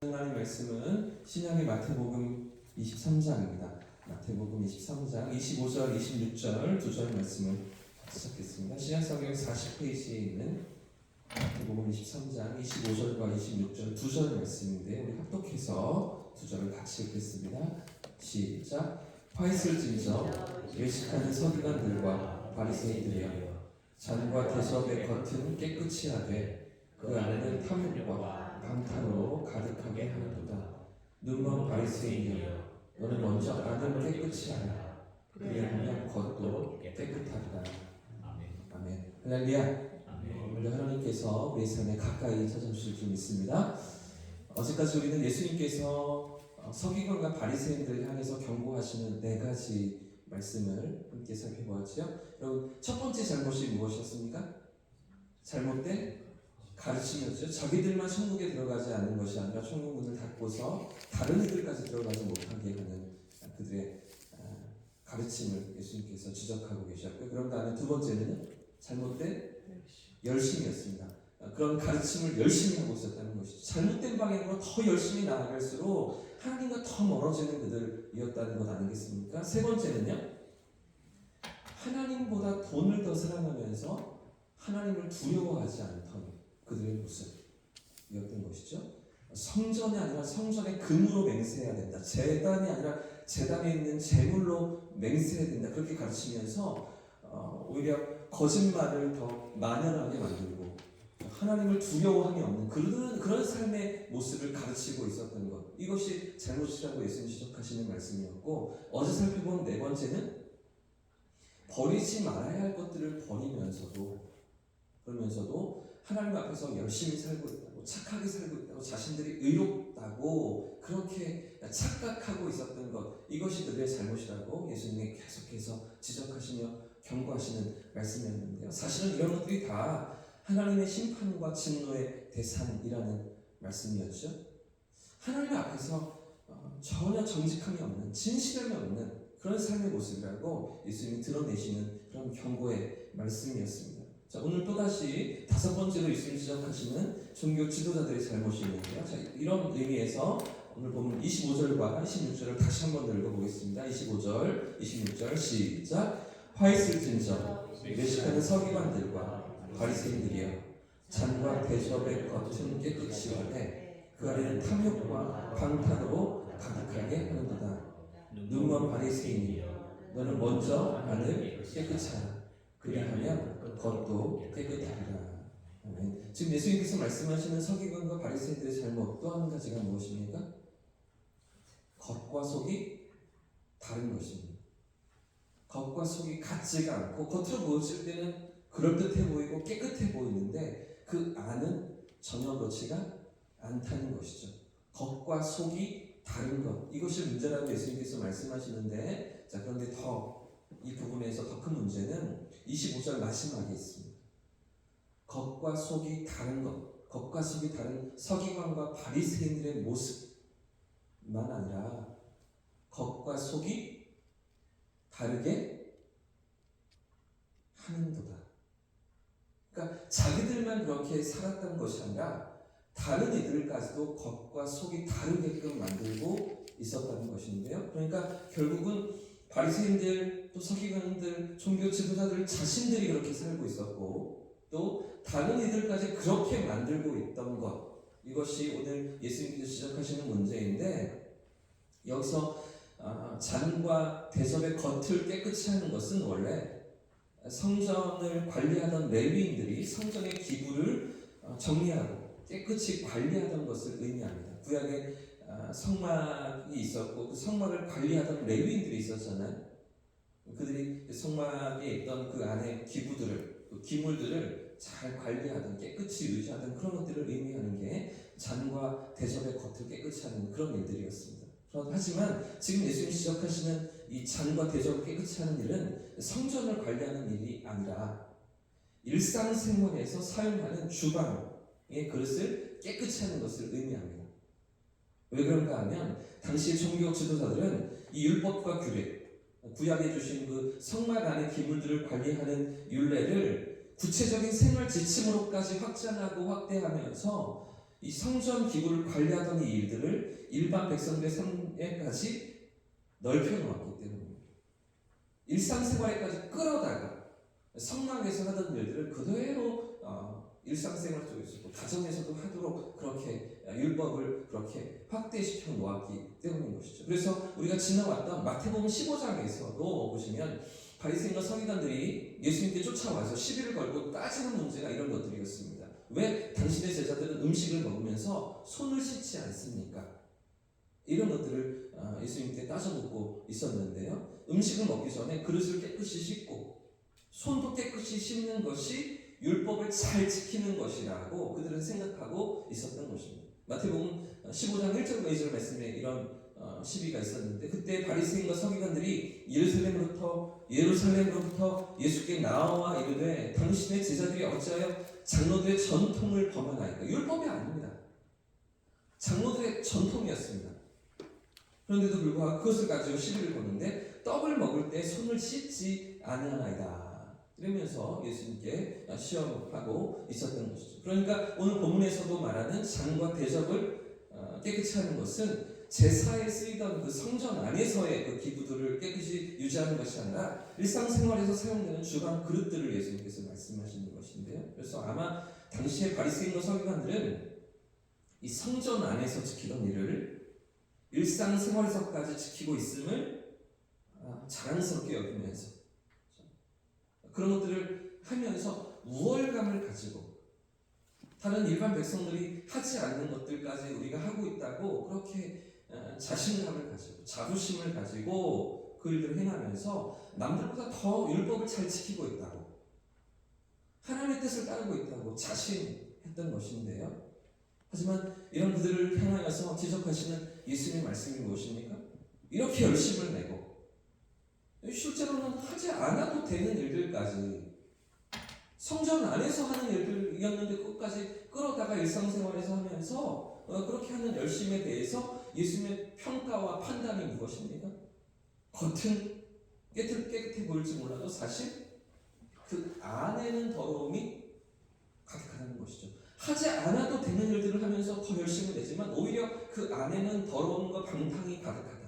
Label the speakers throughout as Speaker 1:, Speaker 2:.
Speaker 1: 하나님 말씀은 신약의 마태복음 23장입니다. 마태복음 23장 25절, 26절 두 절 말씀을 시작했습니다. 신약성경 40페이지에 있는 마태복음 23장 25절과 26절 두 절 말씀인데 우리 합독해서 두 절을 같이 읽겠습니다. 시작. 화 있을진저 외식하는 서기관들과 바리새인들이여, 잔과 대접의 겉은 깨끗이 하되 그 안에는 탐욕과 방탕으로 가득하게 하는도다. 눈먼 바리새인이여, 너는 먼저 안을 깨끗이 하라. 그리하면 겉도 깨끗하리라. 아멘. 할렐루야. 오늘 하나님께서 우리 삶에 가까이 찾아주실 줄 믿습니다. 어제까지 우리는 예수님께서 서기관과 바리새인들을 향해서 경고하시는 네 가지 말씀을 함께 살펴보았죠. 여러분, 첫 번째 잘못이 무엇이었습니까? 잘못된 가르침이었죠. 자기들만 천국에 들어가지 않는 것이 아니라 천국 문을 닫고서 다른 이들까지 들어가지 못하게 하는 그들의 가르침을 예수님께서 지적하고 계셨고요. 그런 다음에 두 번째는 잘못된 열심이었습니다. 그런 가르침을 열심히 하고 있었다는 것이죠. 잘못된 방향으로 더 열심히 나아갈수록 하나님과 더 멀어지는 그들이었다는 것 아니겠습니까? 세 번째는요, 하나님보다 돈을 더 사랑하면서 하나님을 두려워하지 않던 그들의 모습이었던 것이죠. 성전이 아니라 성전의 금으로 맹세해야 된다. 제단이 아니라 제단에 있는 제물로 맹세해야 된다. 그렇게 가르치면서 오히려 거짓말을 더 만연하게 만들고 하나님을 두려워함이 없는 그런 삶의 모습을 가르치고 있었던 것, 이것이 잘못이라고 예수님 지적하시는 말씀이었고, 어제 살펴본 네 번째는 버리지 말아야 할 것들을 버리면서도 하나님 앞에서 열심히 살고 있다고, 착하게 살고 있다고, 자신들이 의롭다고 그렇게 착각하고 있었던 것, 이것이 그들의 잘못이라고 예수님이 계속해서 지적하시며 경고하시는 말씀이었는데요. 사실은 이런 것들이 다 하나님의 심판과 진노의 대상이라는 말씀이었죠. 하나님 앞에서 전혀 정직함이 없는, 진실함이 없는 그런 삶의 모습이라고 예수님이 드러내시는 그런 경고의 말씀이었습니다. 자, 오늘 또다시 다섯 번째로 예수님이 지적하시는 종교 지도자들의 잘못이 있는데요. 자, 이런 의미에서 오늘 보면 25절과 26절을 다시 한번 읽어보겠습니다. 25절, 26절 시작. 화 있을진저 외식하는 서기관들과 바리새인들이여, 잔과 대접의 겉은 깨끗이 하되 그 안에는 탐욕과 방탕으로 가득하게 하는도다. 눈먼 바리새인이여, 너는 먼저 안을 깨끗이 하라. 그리하면 겉도 깨끗하리라. 아멘. 지금 예수님께서 말씀하시는 서기관과 바리새인들의 잘못 또 한 가지가 무엇입니까? 겉과 속이 다른 것입니다. 겉과 속이 같지가 않고, 겉으로 보였을 때는 그럴듯해 보이고 깨끗해 보이는데 그 안은 전혀 그렇지가 않다는 것이죠. 겉과 속이 다른 것, 이것이 문제라고 예수님께서 말씀하시는데, 자, 그런데 이 부분에서 더 큰 문제는 25절 마지막에 있습니다. 겉과 속이 다른 것, 겉과 속이 다른 서기관과 바리새인들의 모습만 아니라 겉과 속이 다르게 하는도다. 그러니까 자기들만 그렇게 살았던 것이 아니라 다른 이들까지도 겉과 속이 다르게끔 만들고 있었다는 것인데요. 그러니까 결국은 바리새인들, 또 서기관들, 종교 지도자들 자신들이 그렇게 살고 있었고, 또 다른 이들까지 그렇게 만들고 있던 것, 이것이 오늘 예수님께서 지적하시는 문제인데, 여기서 잔과 대접의 겉을 깨끗이 하는 것은 원래 성전을 관리하던 레위인들이 성전의 기부를 정리하고 깨끗이 관리하던 것을 의미합니다. 구약에 성막이 있었고 그 성막을 관리하던 레위인들이 있었잖아요. 그들이 성막에 있던 그 안에 기물들을 잘 관리하던, 깨끗이 유지하던 그런 것들을 의미하는 게 잔과 대접의 겉을 깨끗이 하는 그런 일들이었습니다. 하지만 지금 예수님이 지적하시는 이 잔과 대접을 깨끗이 하는 일은 성전을 관리하는 일이 아니라 일상생활에서 사용하는 주방의 그릇을 깨끗이 하는 것을 의미합니다. 왜 그런가 하면 당시의 종교 지도자들은 이 율법과 규례, 구약에 주신 그 성막 안의 기물들을 관리하는 율례를 구체적인 생활 지침으로까지 확장하고 확대하면서 이 성전 기구를 관리하던 이 일들을 일반 백성들의 삶에까지 넓혀 놓았기 때문입니다. 일상생활에까지 끌어다가 성막에서 하던 일들을 그대로 일상생활 속에서도 가정에서도 하도록 그렇게 율법을 그렇게 확대시켜 놓았기 때문인 것이죠. 그래서 우리가 지나왔던 마태복음 15장에서도 보시면 바리새인과 서기관들이 예수님께 쫓아와서 시비를 걸고 따지는 문제가 이런 것들이었습니다. 왜 당신의 제자들은 음식을 먹으면서 손을 씻지 않습니까? 이런 것들을 예수님께 따져 묻고 있었는데요. 음식을 먹기 전에 그릇을 깨끗이 씻고 손도 깨끗이 씻는 것이 율법을 잘 지키는 것이라고 그들은 생각하고 있었던 것입니다. 마태복음 15장 1절과 2절 말씀에 이런 시비가 있었는데, 그때 바리새인과 서기관들이 예루살렘으로부터 예수께 나와 이르되 당신의 제자들이 어찌하여 장로들의 전통을 범하나이까? 율법이 아닙니다. 장로들의 전통이었습니다. 그런데도 불구하고 그것을 가지고 시비를 거는데 떡을 먹을 때 손을 씻지 아니하나이다 이러면서 예수님께 시험하고 있었던 것이죠. 그러니까 오늘 본문에서도 말하는 잔과 대접을 깨끗이 하는 것은 제사에 쓰이던 그 성전 안에서의 그 기구들을 깨끗이 유지하는 것이 아니라 일상생활에서 사용되는 주방 그릇들을 예수님께서 말씀하시는 것인데요. 그래서 아마 당시의 바리새인과 서기관들은 이 성전 안에서 지키던 일을 일상생활에서까지 지키고 있음을 자랑스럽게 여기면서 그런 것들을 하면서 우월감을 가지고 다른 일반 백성들이 하지 않는 것들까지 우리가 하고 있다고 그렇게 자신감을 가지고 자부심을 가지고 그 일들을 행하면서 남들보다 더 율법을 잘 지키고 있다고, 하나님의 뜻을 따르고 있다고 자신했던 것인데요. 하지만 이런 그들을 향하여서 지적하시는 예수님의 말씀이 무엇입니까? 이렇게 열심을 내고 실제로는 하지 않아도 되는 일들까지, 성전 안에서 하는 일들이었는데 그것까지 끌어다가 일상생활에서 하면서 그렇게 하는 열심에 대해서 예수님의 평가와 판단이 무엇입니까? 겉은 깨끗해 보일지 몰라도 사실 그 안에는 더러움이 가득하다는 것이죠. 하지 않아도 되는 일들을 하면서 더 열심히 내지만 오히려 그 안에는 더러움과 방탕이 가득하다.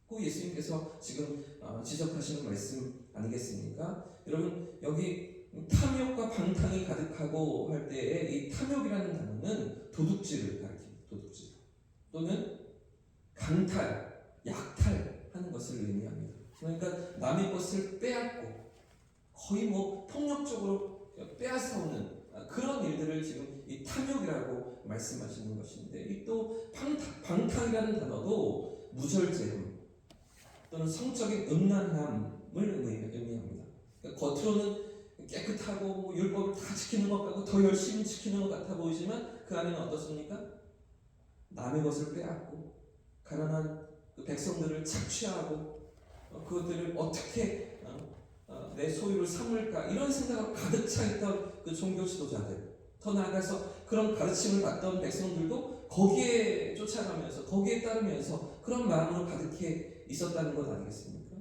Speaker 1: 그 예수님께서 지금 지적하시는 말씀 아니겠습니까? 여러분, 여기 탐욕과 방탕이 가득하고 할 때에 이 탐욕이라는 단어는 도둑질을 가리킵니다. 도둑질 또는 강탈, 약탈하는 것을 의미합니다. 그러니까 남의 것을 빼앗고 거의 폭력적으로 빼앗아오는 그런 일들을 지금 이 탐욕이라고 말씀하시는 것인데, 이 또 방탕이라는 단어도 무절제함 또는 성적인 음란함을 의미합니다. 그러니까 겉으로는 깨끗하고 율법을 다 지키는 것 같고 더 열심히 지키는 것 같아 보이지만 그 안에는 어떻습니까? 남의 것을 빼앗고 가난한 그 백성들을 착취하고 그것들을 어떻게 내 소유를 삼을까 이런 생각으로 가득 차 있던 그 종교 지도자들, 더 나아가서 그런 가르침을 받던 백성들도 거기에 쫓아가면서 거기에 따르면서 그런 마음으로 가득해 있었다는 것 아니겠습니까?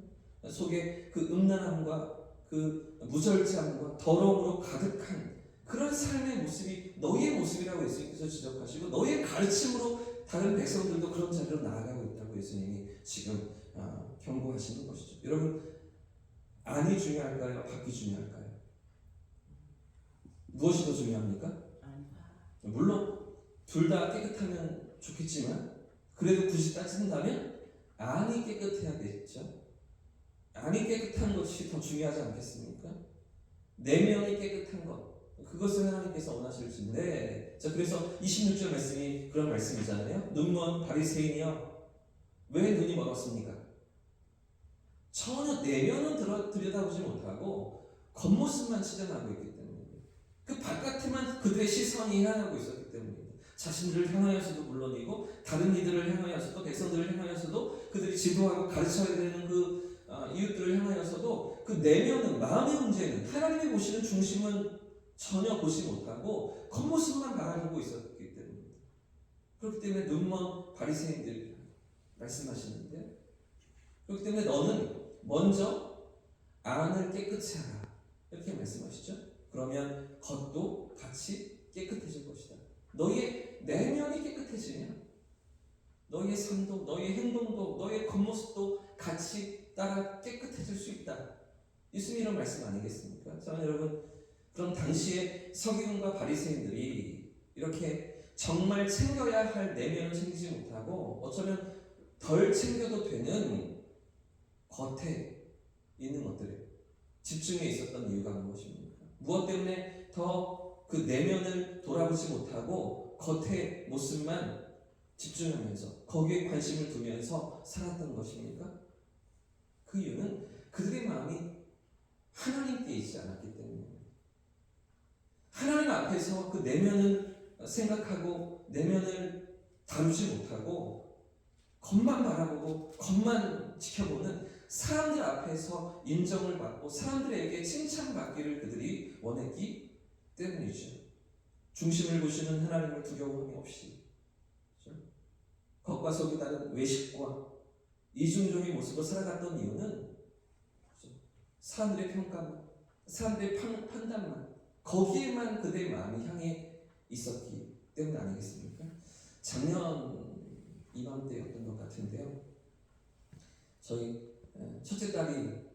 Speaker 1: 속에 그 음란함과 그 무절제함과 더러움으로 가득한 그런 삶의 모습이 너희의 모습이라고 예수님께서 지적하시고, 너희의 가르침으로 다른 백성들도 그런 자리로 나아가고 있다고 예수님이 지금 경고하시는 것이죠. 여러분, 안이 중요할까요? 밖이 중요할까요? 무엇이 더 중요합니까? 물론 둘 다 깨끗하면 좋겠지만 그래도 굳이 따진다면 안이 깨끗해야겠죠. 안이 깨끗한 것이 더 중요하지 않겠습니까? 내면이 깨끗한 것, 그것을 하나님께서 원하실진데, 자, 그래서 26절 말씀이 그런 말씀이잖아요. 눈먼 바리새인이여, 왜 눈이 멀었습니까? 전혀 내면은 들여다보지 못하고 겉모습만 치장하고 있기 때문입니다. 그 바깥에만 그들의 시선이 향하고 있었기 때문입니다. 자신들을 향하여서도 물론이고 다른 이들을 향하여서도 백성들을 향하여서도 그들이 지도하고 가르쳐야 되는 그 이웃들을 향하여서도 그 내면은, 마음의 문제는, 하나님이 보시는 중심은 전혀 보지 못하고 겉모습만 바라보고 있었기 때문입니다. 그렇기 때문에 눈먼 바리새인들 말씀하시는데, 그렇기 때문에 너는 먼저 안을 깨끗이 하라 이렇게 말씀하시죠. 그러면 겉도 같이 깨끗해질 것이다. 너희의 내면이 깨끗해지면 너희의 삶도, 너희의 행동도, 너희의 겉모습도 같이 따라 깨끗해질 수 있다. 예수님 이런 말씀 아니겠습니까? 저는 여러분, 그런 당시에 서기관과 바리새인들이 이렇게 정말 챙겨야 할 내면을 챙기지 못하고 어쩌면 덜 챙겨도 되는 겉에 있는 것들에 집중해 있었던 이유가 무엇입니까? 무엇 때문에 더 그 내면을 돌아보지 못하고 겉의 모습만 집중하면서 거기에 관심을 두면서 살았던 것입니까? 그 이유는 그들의 마음이 하나님께 있지 않았기 때문입니다. 하나님 앞에서 그 내면을 생각하고 내면을 다루지 못하고 겉만 바라보고 겉만 지켜보는 사람들 앞에서 인정을 받고 사람들에게 칭찬받기를 그들이 원했기 때문이죠. 중심을 보시는 하나님을 두려움이 없이 겉과 속이 다른 외식과 이중종의 모습으로 살아갔던 이유는 사람들의 평가만, 사람들의 판단만, 거기에만 그들의 마음이 향해 있었기 때문 아니겠습니까? 작년 이맘때였던 것 같은데요. 저희 첫째 딸이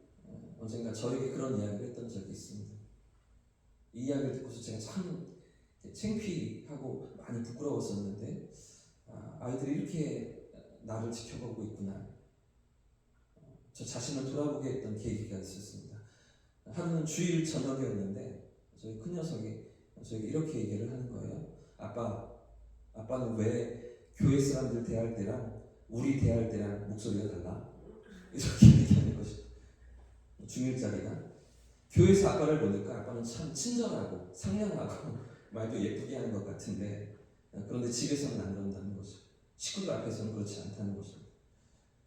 Speaker 1: 언젠가 저에게 그런 이야기를 했던 적이 있습니다. 이 이야기를 듣고서 제가 참 창피하고 많이 부끄러웠었는데 아이들이 이렇게 나를 지켜보고 있구나. 저 자신을 돌아보게 했던 계기가 있었습니다. 하루는 주일 저녁이었는데 저희 큰 녀석이 저에게 이렇게 얘기를 하는 거예요. 아빠는 왜 교회 사람들 대할 때랑 우리 대할 때랑 목소리가 달라? 이렇게 얘기하는 것이 중1짜리가 교회에서 아빠를 보니까 아빠는 참 친절하고 상냥하고 말도 예쁘게 하는 것 같은데 그런데 집에서는 안 그런다는 거죠. 식구들 앞에서는 그렇지 않다는 거죠.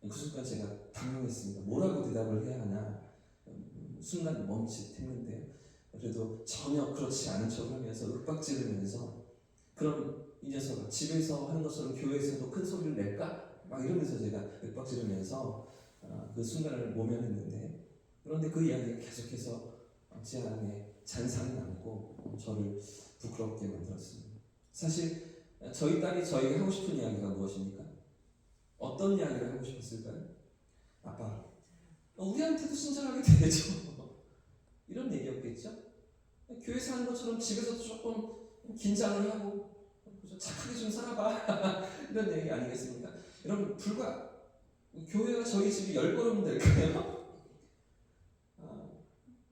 Speaker 1: 그 순간 제가 당황했습니다. 뭐라고 대답을 해야 하나 순간 멈칫했는데요. 그래도 전혀 그렇지 않은 척을 하면서 윽박지르면서 그럼 이 녀석아 집에서 하는 것처럼 교회에서도 큰 소리를 낼까? 막 이러면서 제가 윽박지르면서 그 순간을 모면했는데 그런데 그 이야기가 계속해서 제 안에 잔상이 남고 저를 부끄럽게 만들었습니다. 사실 저희 딸이 저에게 하고 싶은 이야기가 무엇입니까? 어떤 이야기를 하고 싶었을까요? 아빠, 우리한테도 친절하게 대해줘. 이런 얘기였겠죠? 교회에서 하는 것처럼 집에서도 조금 긴장을 하고 착하게 좀 살아봐. 이런 얘기 아니겠습니까? 여러분, 불과 교회가 저희 집이 10걸음 될까요?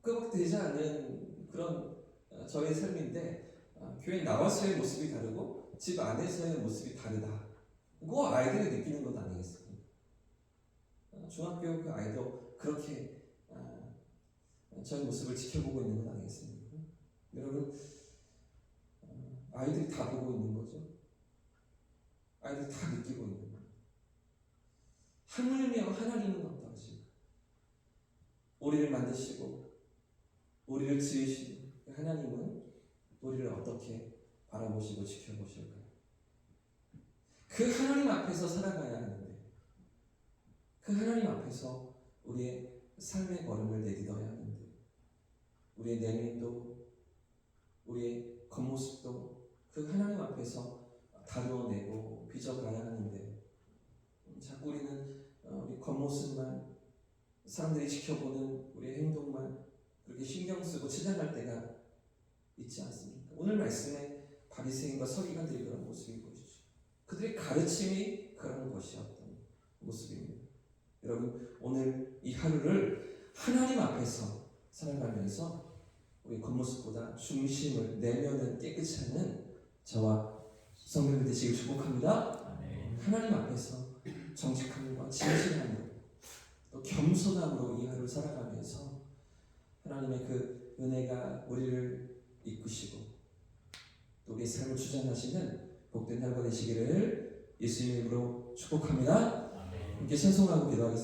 Speaker 1: 그밖에 되지 않은 그런 저의 삶인데 교회 나와서의 모습이 다르고 집 안에서의 모습이 다르다. 그거 아이들이 느끼는 것 아니겠습니까? 중학교 그 아이도 그렇게 저의 모습을 지켜보고 있는 것 아니겠습니까? 여러분, 아이들이 다 보고 있는 거죠. 아이들이 다 느끼고 있는 거예요. 하물며 하나님은 어떠하십니까? 우리를 만드시고 우리를 지으신 하나님은 우리를 어떻게 바라보시고 지켜보실까요? 그 하나님 앞에서 살아가야 하는데 그 하나님 앞에서 우리의 삶의 걸음을 내딛어야 하는데 우리의 내면도 우리의 겉모습도 그 하나님 앞에서 다루어내고 빚어가야 하는데 자꾸 우리는 우리 겉모습만 사람들이 지켜보는 우리의 행동만 그렇게 신경 쓰고 치장할 때가 있지 않습니까? 오늘 말씀에 바리새인과 서기관들이 그런 모습이 보이시죠. 그들의 가르침이 그런 것이었던 모습입니다. 여러분, 오늘 이 하루를 하나님 앞에서 살아가면서 우리 겉모습보다 중심을 내면은 깨끗이 하는 저와 성도님들 되시길 축복합니다. 하나님 앞에서 정직함과 진실함으로 또 겸손함으로 이 하루를 살아가면서 하나님의 그 은혜가 우리를 이끄시고 또 우리의 삶을 주장하시는 복된 하루가 되시기를 예수님의 이름으로 축복합니다. 함께 찬송하고 기도하겠습니다.